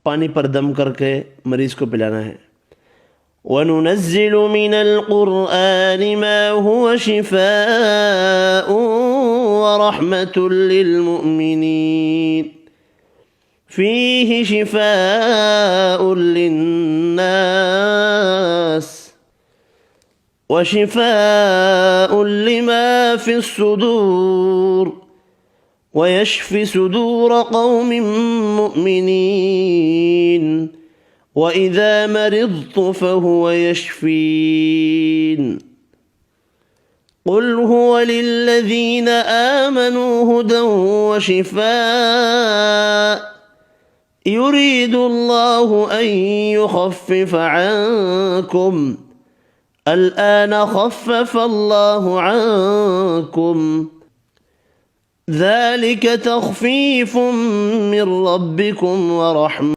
पानी पर दम करके मरीज़ को पिलाना है। वनुनज़्ज़िलु मिनल क़ुरआनि मा हुवा शिफ़ाअ व रहमतुल लिल मुअमिनीन फ़ीहि शिफ़ाअुल लिन्नास व शिफ़ाअुल लिमा फ़िस्सुदूर ويشفي صدور قوم مؤمنين وإذا مرضت فهو يشفين قل هو للذين آمنوا هدى وشفاء يريد الله أن يخفف عنكم الآن خفف الله عنكم ذلك تخفيف من ربكم ورحمة